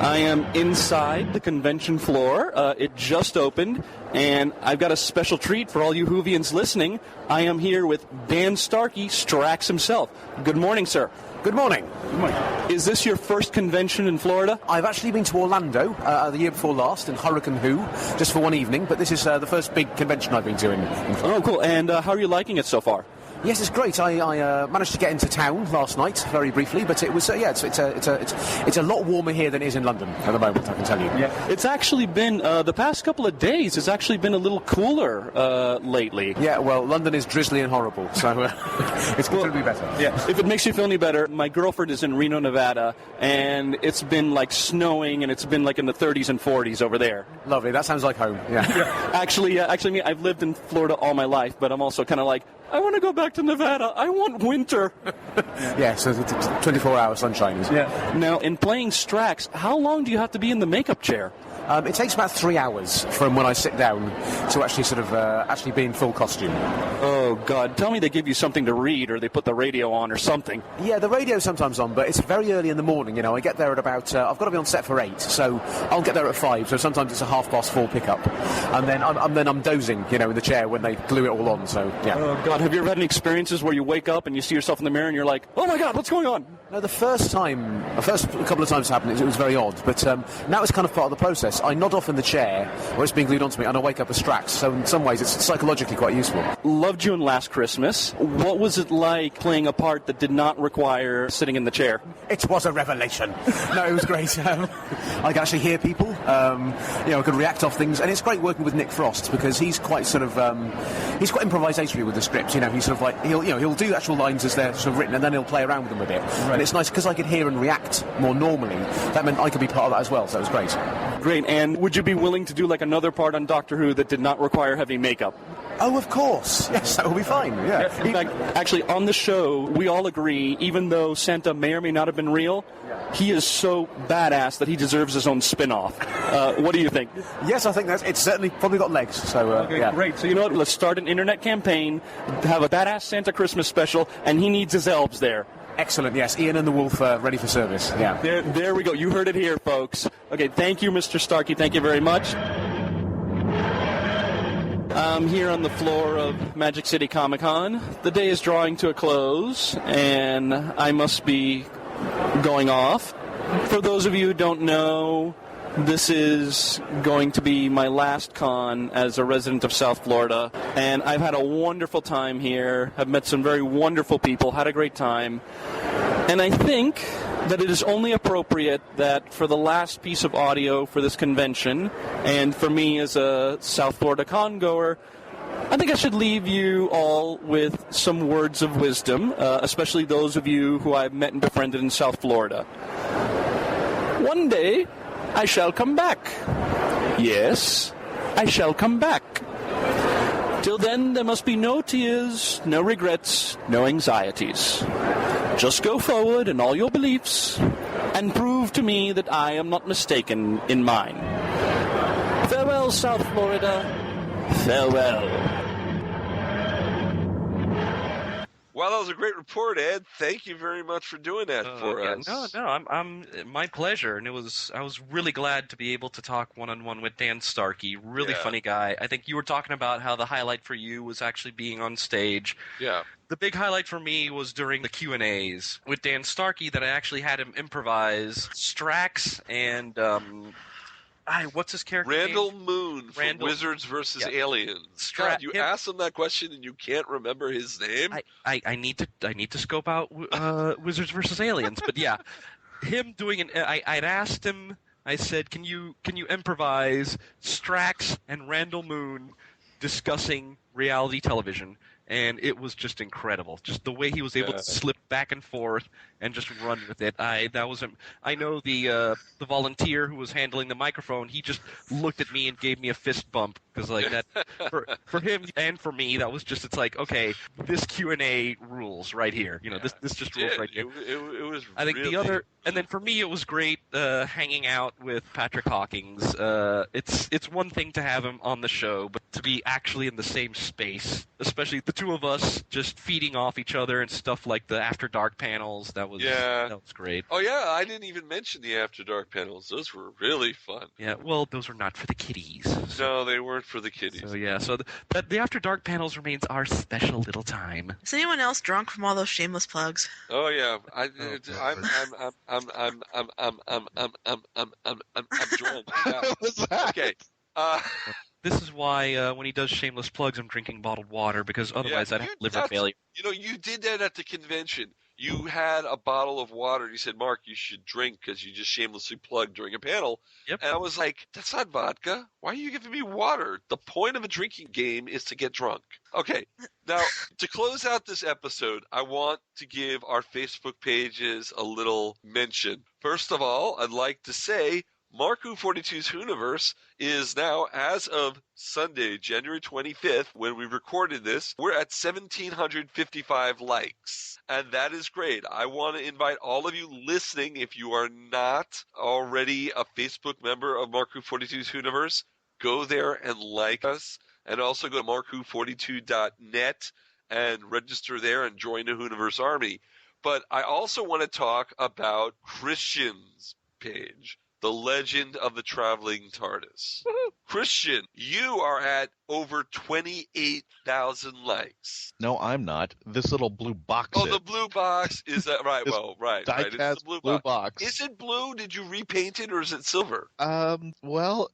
I am inside the convention floor. It just opened, and I've got a special treat for all you WHOvians listening. I am here with Dan-Starkey, Strax himself. Good morning, sir. Good morning. Good morning. Is this your first convention in Florida? I've actually been to Orlando the year before last in Hurricane Who, just for one evening, but this is the first big convention I've been to in Florida. Oh, cool. And how are you liking it so far? Yes, it's great. I managed to get into town last night, very briefly, but it was it's a lot warmer here than it is in London at the moment, I can tell you. Yeah, it's actually been the past couple of days. It's actually been a little cooler lately. Yeah, well, London is drizzly and horrible, so it's going to be better. Yeah. If it makes you feel any better, my girlfriend is in Reno, Nevada, and it's been like snowing, and it's been like in the 30s and 40s over there. Lovely. That sounds like home. Yeah. Actually, I've lived in Florida all my life, but I'm also kind of like, I want to go back to Nevada. I want winter. Yeah, so it's 24-hour sunshine. Yeah. Now, in playing Strax, how long do you have to be in the makeup chair? It takes about 3 hours from when I sit down to actually actually be in full costume. Oh, God. Tell me they give you something to read or they put the radio on or something. Yeah, the radio's sometimes on, but it's very early in the morning. You know, I get there at about... I've got to be on set for 8, so I'll get there at 5, so sometimes it's a 4:30 pickup. And then I'm dozing, you know, in the chair when they glue it all on, so, yeah. Oh, God. Have you ever had any experiences where you wake up and you see yourself in the mirror and you're like, oh, my God, what's going on? No, the first couple of times it happened, it was very odd, but now it's kind of part of the process. I nod off in the chair where it's being glued onto me and I wake up as Strax, so in some ways it's psychologically quite useful. Loved you in Last Christmas. What was it like playing a part that did not require sitting in the chair? It was a revelation. No, it was great. I could actually hear people, I could react off things, and it's great working with Nick Frost because he's quite he's quite improvisatory with the script. You know, he's sort of like he'll do actual lines as they're sort of written, and then he'll play around with them a bit. Right. And it's nice because I could hear and react more normally. That meant I could be part of that as well, so it was great. Great. And would you be willing to do like another part on Doctor Who that did not require heavy makeup? Oh, of course. Yes, that will be fine. Yeah. In fact, actually, on the show, we all agree, even though Santa may or may not have been real, he is so badass that he deserves his own spin-off. What do you think? Yes, I think it's certainly probably got legs. So, okay, yeah. Great. So, you know what? Let's start an internet campaign, have a badass Santa Christmas special, and he needs his elves there. Excellent, yes. Ian and the Wolf ready for service. Yeah. There we go. You heard it here, folks. Okay, thank you, Mr. Starkey. Thank you very much. I'm here on the floor of Magic City Comic-Con. The day is drawing to a close, and I must be going off. For those of you who don't know, this is going to be my last con as a resident of South Florida, and I've had a wonderful time here. I've met some very wonderful people, had a great time, and I think that it is only appropriate that for the last piece of audio for this convention, and for me as a South Florida con-goer, I think I should leave you all with some words of wisdom, especially those of you who I've met and befriended in South Florida. One day, I shall come back. Yes, I shall come back. Till then, there must be no tears, no regrets, no anxieties. Just go forward in all your beliefs and prove to me that I am not mistaken in mine. Farewell, South Florida. Farewell. Well, that was a great report, Ed. Thank you very much for doing that for us. I'm my pleasure, and I was really glad to be able to talk one-on-one with Dan Starkey. Really funny guy. I think you were talking about how the highlight for you was actually being on stage. Yeah. The big highlight for me was during the Q&As with Dan Starkey that I actually had him improvise Strax and what's his character Randall name? Moon from Wizards vs. Aliens. God, you asked him that question and you can't remember his name? I need to scope out Wizards vs. Aliens, but yeah, him doing an. I'd asked him. I said, "Can you improvise Strax and Randall Moon discussing reality television?" And it was just incredible. Just the way he was able to slip back and forth and just run with it. I know the volunteer who was handling the microphone. He just looked at me and gave me a fist bump because like that for him and for me that was just it's like okay this Q&A rules right here. You know this just rules right here. It was. I think really the other and then for me it was great hanging out with Patrick Hawkins. It's one thing to have him on the show, but to be actually in the same space, especially the two of us just feeding off each other and stuff like the After Dark panels. That was great. Oh yeah, I didn't even mention the After Dark panels. Those were really fun. Yeah, well, those were not for the kiddies. No, they weren't for the kiddies. So yeah, so the After Dark panels remains our special little time. Is anyone else drunk from all those shameless plugs? Oh yeah, I'm drunk. Yeah. What was that? Okay. This is why when he does shameless plugs, I'm drinking bottled water because otherwise I'd have liver failure. You know, you did that at the convention. You had a bottle of water. And you said, "Mark, you should drink because you just shamelessly plugged during a panel." Yep. And I was like, "That's not vodka. Why are you giving me water? The point of a drinking game is to get drunk." Okay. Now, to close out this episode, I want to give our Facebook pages a little mention. First of all, I'd like to say Mark 42's Whoniverse is now, as of Sunday, January 25th, when we recorded this, we're at 1,755 likes. And that is great. I want to invite all of you listening, if you are not already a Facebook member of Mark 42's Whoniverse, go there and like us. And also go to mark42.net and register there and join the Whoniverse Army. But I also want to talk about Christian's page. The Legend of the Traveling TARDIS. Christian, you are at over 28,000 likes. No, I'm not. This little blue box. Oh, the blue box is that right? Well, right. Die-cast It's the blue box. Is it blue? Did you repaint it, or is it silver? Well,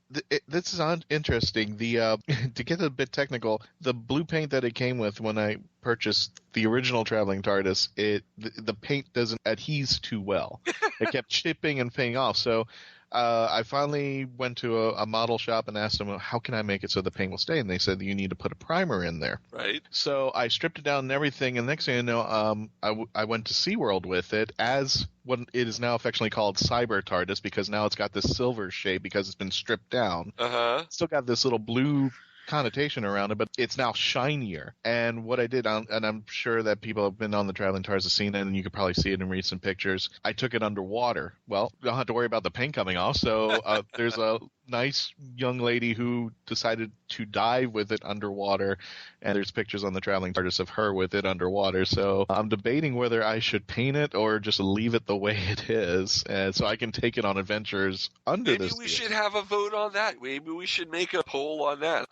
this is interesting. The to get a bit technical, the blue paint that it came with when I purchased the original Traveling TARDIS, the paint doesn't adhere too well. It kept chipping and fading off. So I finally went to a model shop and asked them, how can I make it so the paint will stay? And they said, you need to put a primer in there. Right. So I stripped it down and everything, and next thing you know, I went to SeaWorld with it as what it is now affectionately called Cyber TARDIS, because now it's got this silver shade because it's been stripped down. Uh-huh. Still got this little blue connotation around it, but it's now shinier. And what I did, and I'm sure that people have been on the Traveling TARDIS have seen it, and you could probably see it in recent pictures. I took it underwater. Well, you don't have to worry about the paint coming off. So there's a nice young lady who decided to dive with it underwater, and there's pictures on the Traveling TARDIS of her with it underwater. So I'm debating whether I should paint it or just leave it the way it is, so I can take it on adventures under this. Maybe we should have a vote on that. Maybe we should make a poll on that.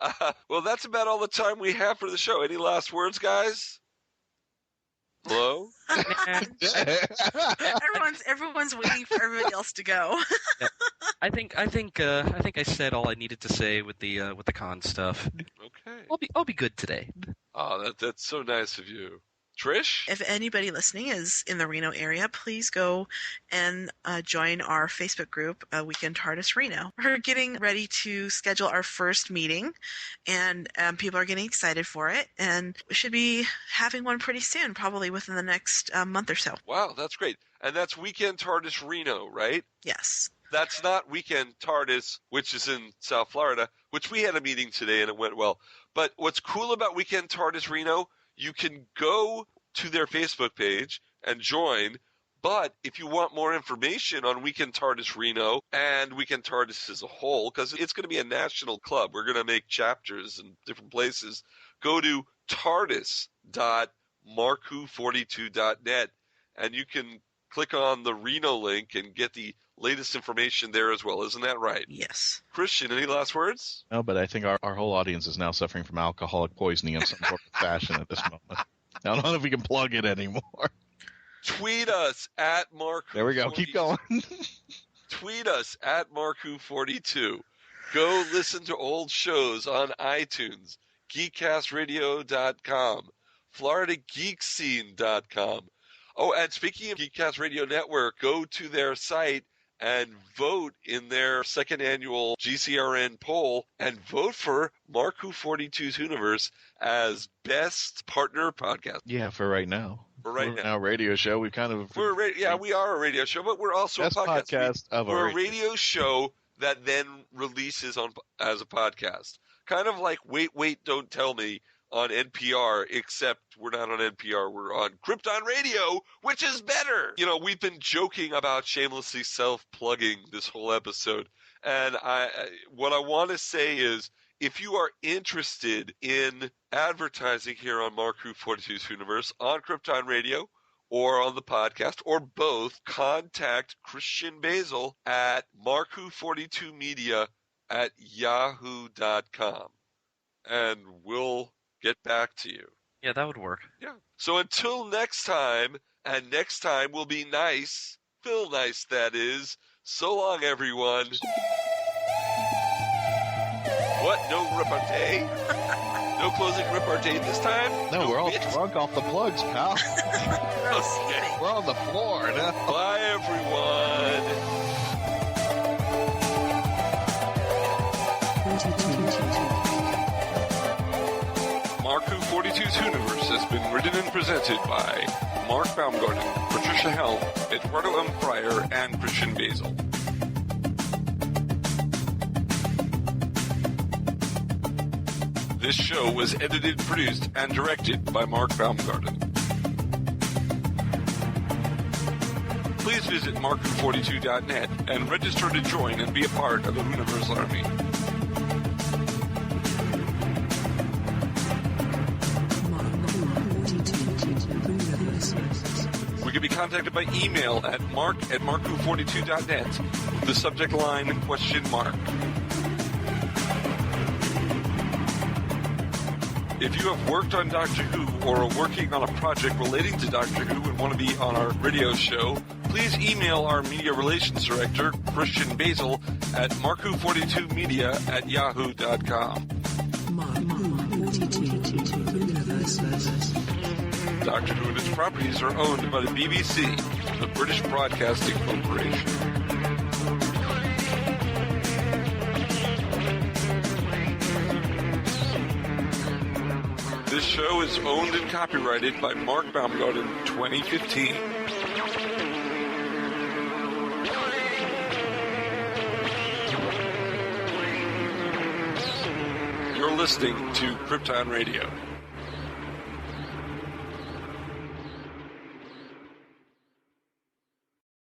Well, that's about all the time we have for the show. Any last words, guys? Hello? Everyone's waiting for everybody else to go. Yeah. I think I said all I needed to say with the con stuff. Okay. I'll be good today. Oh, that's so nice of you. Trish? If anybody listening is in the Reno area, please go and join our Facebook group, Weekend TARDIS Reno. We're getting ready to schedule our first meeting, and people are getting excited for it, and we should be having one pretty soon, probably within the next month or so. Wow, that's great. And that's Weekend TARDIS Reno, right? Yes. That's not Weekend TARDIS, which is in South Florida, which we had a meeting today and it went well. But what's cool about Weekend TARDIS Reno, you can go to their Facebook page and join. But if you want more information on Weekend TARDIS Reno and Weekend TARDIS as a whole, because it's going to be a national club, we're going to make chapters in different places, go to tardis.marku42.net and you can click on the Reno link and get the latest information there as well. Isn't that right? Yes. Christian, any last words? No, but I think our whole audience is now suffering from alcoholic poisoning in some sort of fashion at this moment. I don't know if we can plug it anymore. Tweet us at Mark. There we go. Keep going. Tweet us at Mark42. Go listen to old shows on iTunes, geekcast-radio.com, florida-geek-scene.com. Oh, and speaking of Geekcast Radio Network, go to their site and vote in their second annual GCRN poll and vote for Marku42's Universe as best partner podcast. Yeah, for right now. For right now, radio show. We kind of we are a radio show, but we're also best a podcast. We're a radio show that then releases as a podcast, kind of like Wait, Don't Tell Me on NPR, except we're not on NPR. We're on Krypton-radio, which is better. You know, we've been joking about shamelessly self-plugging this whole episode, and what I want to say is, if you are interested in advertising here on Marku42's Universe, on Krypton Radio, or on the podcast, or both, contact Christian-basel at marku42media@yahoo.com, and we'll get back to you. Yeah, that would work. Yeah. So until next time, and next time will be nice, Phil nice, that is. So long, everyone. What? No repartee? No closing repartee this time? No, we're all drunk off the plugs, pal. Okay. We're on the floor now. Bye, everyone. Marku42's Universe has been written and presented by Mark Baumgarten, Trish-helm, Eduardo-m-Freyre, and Christian-basel. This show was edited, produced, and directed by Mark Baumgarten. Please visit marku42.net and register to join and be a part of the Universe Army. We can be contacted by email at mark@marku42.net with the subject line ? If you have worked on Doctor Who or are working on a project relating to Doctor Who and want to be on our radio show, please email our media relations director, Christian-basel, at marku42media@yahoo.com. Doctor Who and its properties are owned by the BBC, the British Broadcasting Corporation. This show is owned and copyrighted by Mark Baumgarten, 2015. You're listening to Krypton Radio.